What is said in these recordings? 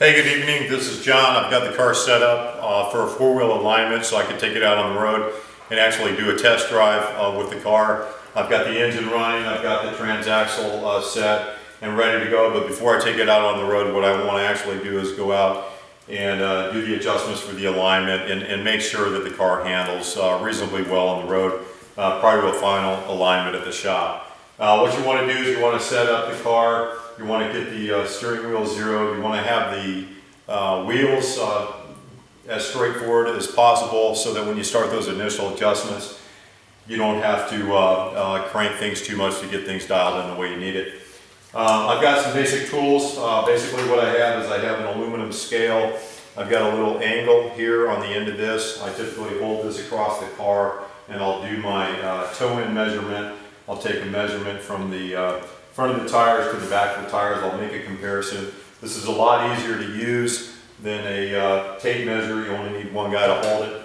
Hey, good evening. This is John. I've got the car set up for a four-wheel alignment so I can take it out on the road and actually do a test drive with the car. I've got the engine running, I've got the transaxle set and ready to go, but before I take it out on the road, what I want to actually do is go out and do the adjustments for the alignment and make sure that the car handles reasonably well on the road prior to a final alignment at the shop. What you want to do is you want to set up the car. You want to get the steering wheel zeroed. You want to have the wheels as straightforward as possible so that when you start those initial adjustments, you don't have to crank things too much to get things dialed in the way you need it. I've got some basic tools. Basically what I have is I have an aluminum scale. I've got a little angle here on the end of this. I typically hold this across the car and I'll do my toe-in measurement. I'll take a measurement from the front of the tires to the back of the tires. I'll make a comparison. This is a lot easier to use than a tape measure. You only need one guy to hold it.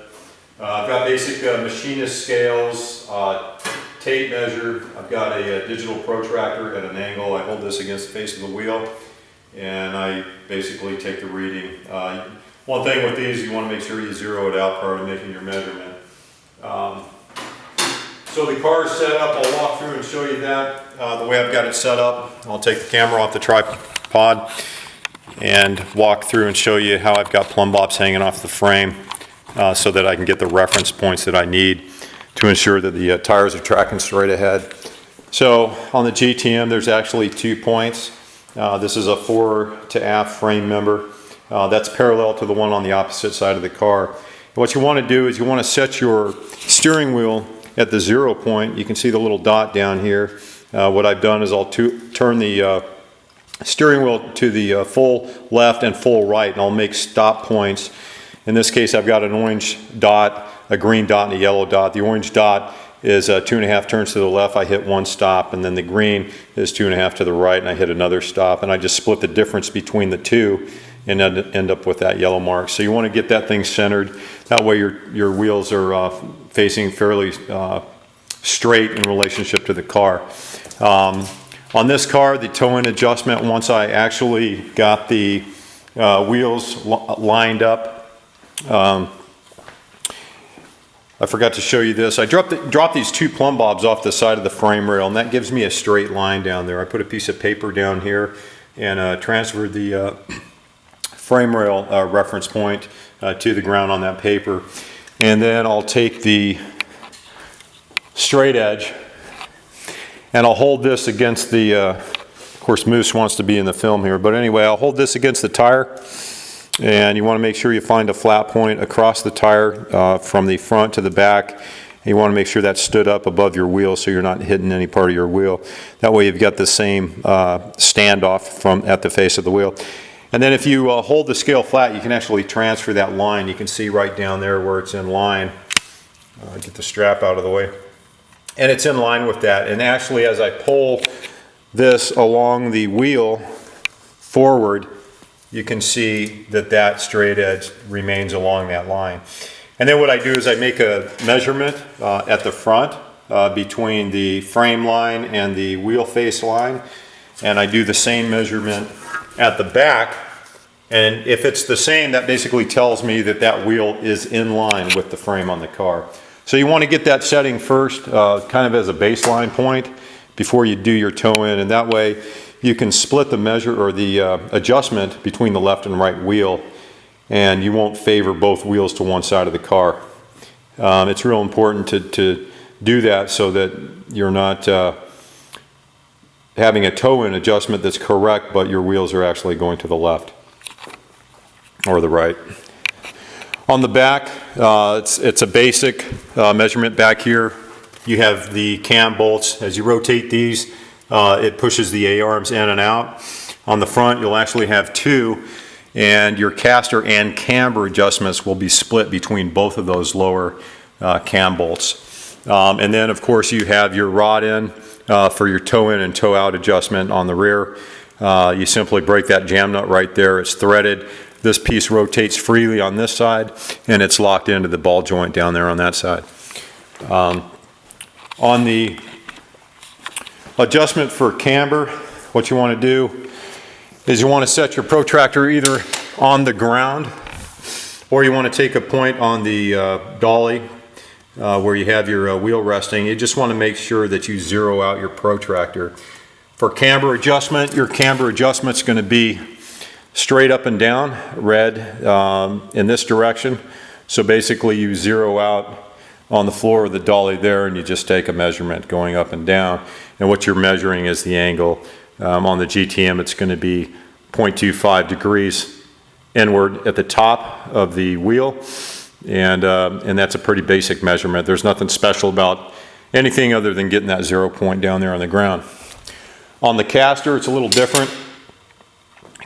I've got basic machinist scales, tape measure. I've got a digital protractor at an angle. I hold this against the face of the wheel and I basically take the reading. One thing with these, you want to make sure you zero it out prior to making your measurement. So the car is set up. I'll walk through and show you that the way I've got it set up. I'll take the camera off the tripod and walk through and show you how I've got plumb bobs hanging off the frame so that I can get the reference points that I need to ensure that the tires are tracking straight ahead. So on the GTM there's actually 2 points. This is a fore to aft frame member. That's parallel to the one on the opposite side of the car. What you want to do is you want to set your steering wheel at the 0 point. You can see the little dot down here. What I've done is I'll turn the steering wheel to the full left and full right, and I'll make stop points. In this case I've got an orange dot, a green dot, and a yellow dot. The orange dot is 2.5 turns to the left. I hit one stop, and then the green is 2.5 to the right, and I hit another stop, and I just split the difference between the two and end up with that yellow mark. So you want to get that thing centered. That way your wheels are facing fairly straight in relationship to the car. On this car, the toe-in adjustment, once I actually got the wheels lined up, I forgot to show you this. I dropped these 2 plumb bobs off the side of the frame rail, and that gives me a straight line down there. I put a piece of paper down here and transferred the frame rail reference point to the ground on that paper. And then I'll take the straight edge and I'll hold this against the, of course Moose wants to be in the film here, but anyway, I'll hold this against the tire, and you want to make sure you find a flat point across the tire from the front to the back. And you want to make sure that stood up above your wheel so you're not hitting any part of your wheel. That way you've got the same standoff at the face of the wheel. And then if you hold the scale flat, you can actually transfer that line. You can see right down there where it's in line. Get the strap out of the way. And it's in line with that. And actually, as I pull this along the wheel forward, you can see that that straight edge remains along that line. And then what I do is I make a measurement at the front between the frame line and the wheel face line. And I do the same measurement at the back, and if it's the same, that basically tells me that that wheel is in line with the frame on the car. So you want to get that setting first, kind of as a baseline point before you do your toe in, and that way you can split the measure or the adjustment between the left and right wheel, and you won't favor both wheels to one side of the car. It's real important to do that so that you're not having a toe-in adjustment that's correct, but your wheels are actually going to the left or the right. On the back, it's a basic measurement back here. You have the cam bolts. As you rotate these, it pushes the A-arms in and out. On the front, you'll actually have 2, and your caster and camber adjustments will be split between both of those lower cam bolts. And then, of course, you have your rod end for your toe in and toe out adjustment on the rear. You simply break that jam nut right there. It's threaded. This piece rotates freely on this side, and it's locked into the ball joint down there on that side. On the adjustment for camber, what you want to do is you want to set your protractor either on the ground, or you want to take a point on the dolly where you have your wheel resting, you just want to make sure that you zero out your protractor. For camber adjustment, your camber adjustment's going to be straight up and down, red in this direction. So basically you zero out on the floor of the dolly there, and you just take a measurement going up and down. And what you're measuring is the angle. On the GTM, it's going to be 0.25 degrees inward at the top of the wheel, and that's a pretty basic measurement. There's nothing special about anything other than getting that 0 point down there on the ground. On the caster, it's a little different.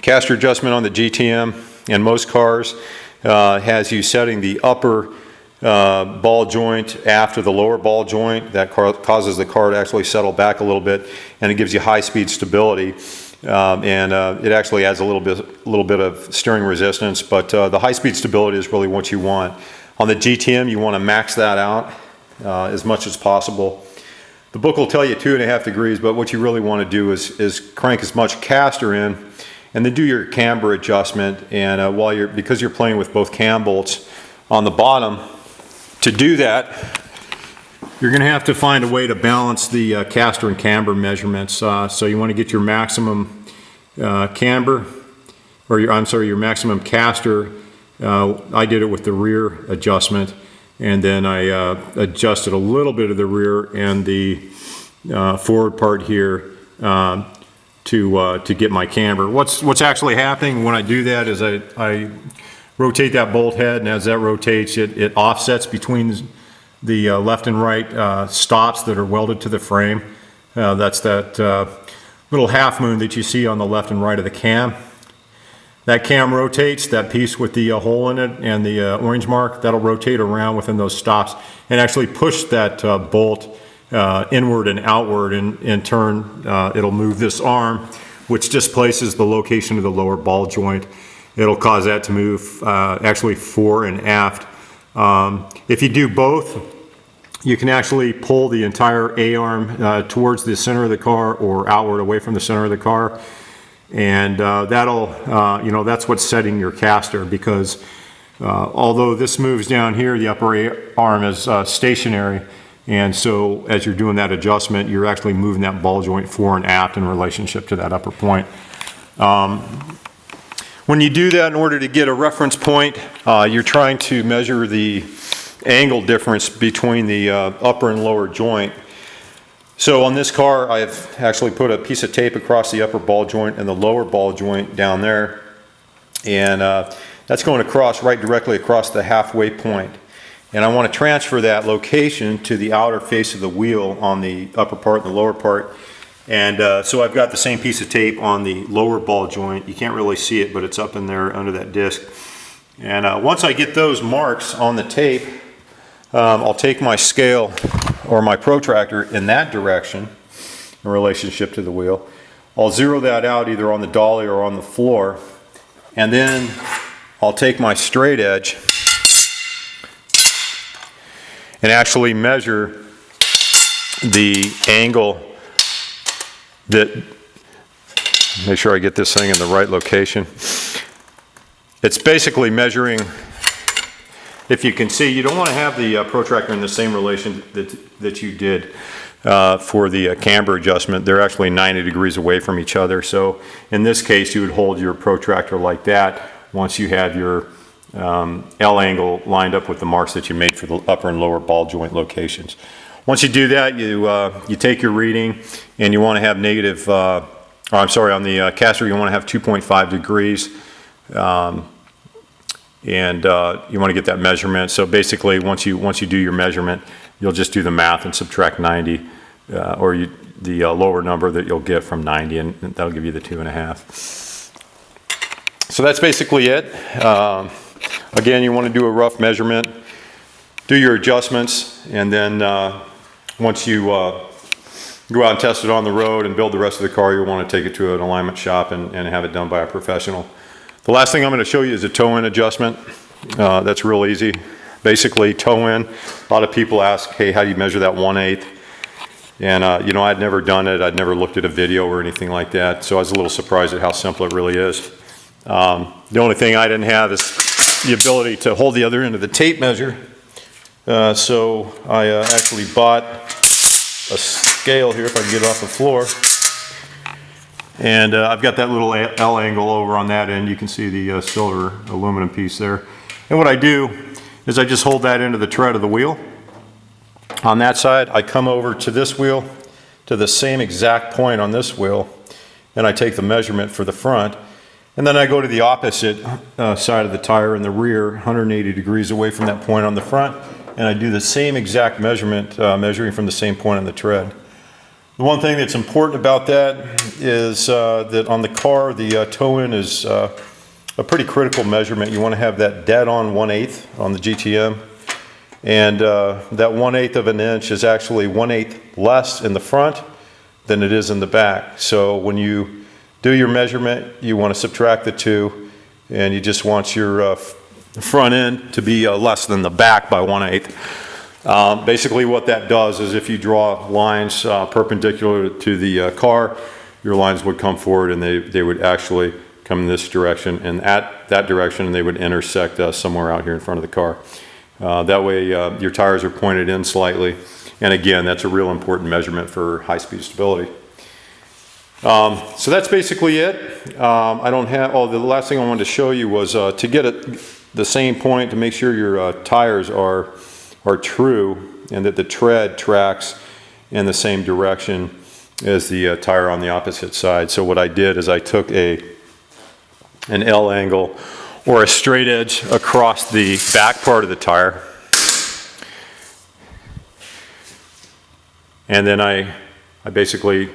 Caster adjustment on the GTM in most cars has you setting the upper ball joint after the lower ball joint. That causes the car to actually settle back a little bit, and it gives you high-speed stability. It actually adds a little bit of steering resistance, but the high-speed stability is really what you want. On the GTM, you want to max that out as much as possible. The book will tell you 2.5 degrees, but what you really want to do is crank as much caster in, and then do your camber adjustment. And because you're playing with both cam bolts on the bottom, to do that, you're going to have to find a way to balance the caster and camber measurements. So you want to get your maximum camber, or your maximum caster. I did it with the rear adjustment, and then I adjusted a little bit of the rear and the forward part here to get my camber. What's actually happening when I do that is I rotate that bolt head, and as that rotates, it offsets between the left and right stops that are welded to the frame. That's that little half moon that you see on the left and right of the cam. That cam rotates, that piece with the hole in it and the orange mark, that'll rotate around within those stops and actually push that bolt inward and outward, and in turn it'll move this arm, which displaces the location of the lower ball joint. It'll cause that to move actually fore and aft. If you do both, you can actually pull the entire A-arm towards the center of the car or outward away from the center of the car. And that's what's setting your caster, because although this moves down here, the upper A-arm is stationary. And so as you're doing that adjustment, you're actually moving that ball joint fore and aft in relationship to that upper point. When you do that, in order to get a reference point, you're trying to measure the angle difference between the upper and lower joint. So on this car, I've actually put a piece of tape across the upper ball joint and the lower ball joint down there, and that's going across right directly across the halfway point. And I want to transfer that location to the outer face of the wheel on the upper part and the lower part. And so I've got the same piece of tape on the lower ball joint. You can't really see it, but it's up in there under that disc. And once I get those marks on the tape, I'll take my scale or my protractor in that direction in relationship to the wheel. I'll zero that out either on the dolly or on the floor. And then I'll take my straight edge and actually measure the angle make sure I get this thing in the right location. It's basically measuring, if you can see, you don't want to have the protractor in the same relation that you did for the camber adjustment. They're actually 90 degrees away from each other. So in this case, you would hold your protractor like that once you have your L angle lined up with the marks that you made for the upper and lower ball joint locations. Once you do that, you take your reading, and you want to have negative, on the caster you want to have 2.5 degrees, and you want to get that measurement. So basically, once you do your measurement, you'll just do the math and subtract 90, or the lower number that you'll get from 90, and that'll give you the 2.5. So that's basically it. Again, you want to do a rough measurement, do your adjustments, and then once you go out and test it on the road and build the rest of the car, you'll want to take it to an alignment shop and have it done by a professional. The last thing I'm going to show you is a toe-in adjustment. That's real easy. Basically, toe-in. A lot of people ask, hey, how do you measure that 1/8? And I'd never done it. I'd never looked at a video or anything like that. So I was a little surprised at how simple it really is. The only thing I didn't have is the ability to hold the other end of the tape measure. So I actually bought a scale here, if I can get it off the floor. And I've got that little L angle over on that end. You can see the silver aluminum piece there. And what I do is I just hold that into the tread of the wheel. On that side, I come over to this wheel, to the same exact point on this wheel, and I take the measurement for the front. And then I go to the opposite side of the tire in the rear, 180 degrees away from that point on the front, and I do the same exact measurement, measuring from the same point on the tread. The one thing that's important about that is that on the car, the toe-in is a pretty critical measurement. You want to have that dead on 1/8 on the GTM. And that 1/8 of an inch is actually 1/8 less in the front than it is in the back. So when you do your measurement, you want to subtract the two, and you just want your front end to be less than the back by 1/8. Basically what that does is if you draw lines perpendicular to the car, your lines would come forward and they would actually come in this direction and that direction, and they would intersect somewhere out here in front of the car. That way your tires are pointed in slightly, and again, that's a real important measurement for high-speed stability. So that's basically it. I don't have, the last thing I wanted to show you was to get the same point, to make sure your tires are true and that the tread tracks in the same direction as the tire on the opposite side. So what I did is I took an L angle or a straight edge across the back part of the tire, and then I basically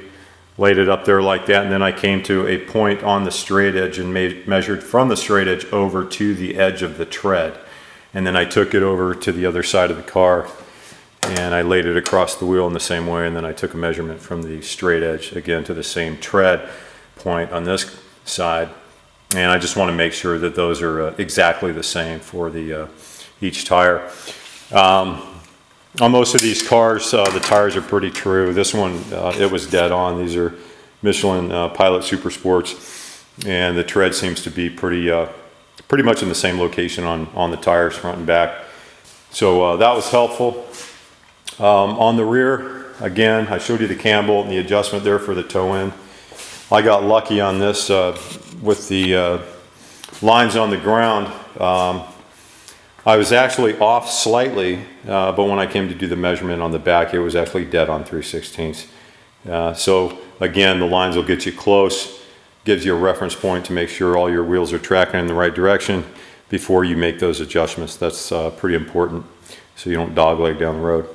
laid it up there like that, and then I came to a point on the straight edge and measured from the straight edge over to the edge of the tread, and then I took it over to the other side of the car and I laid it across the wheel in the same way, and then I took a measurement from the straight edge again to the same tread point on this side, and I just want to make sure that those are exactly the same for the each tire. On most of these cars, the tires are pretty true. This one, it was dead on. These are Michelin Pilot Super Sports, and the tread seems to be pretty much in the same location on the tires, front and back. So that was helpful. On the rear, again, I showed you the cam bolt and the adjustment there for the toe-in. I got lucky on this with the lines on the ground. I was actually off slightly, but when I came to do the measurement on the back, it was actually dead on 3/16. So again, the lines will get you close, gives you a reference point to make sure all your wheels are tracking in the right direction before you make those adjustments. That's pretty important, so you don't dogleg down the road.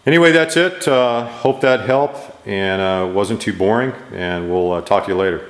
Anyway, that's it. Hope that helped and wasn't too boring, and we'll talk to you later.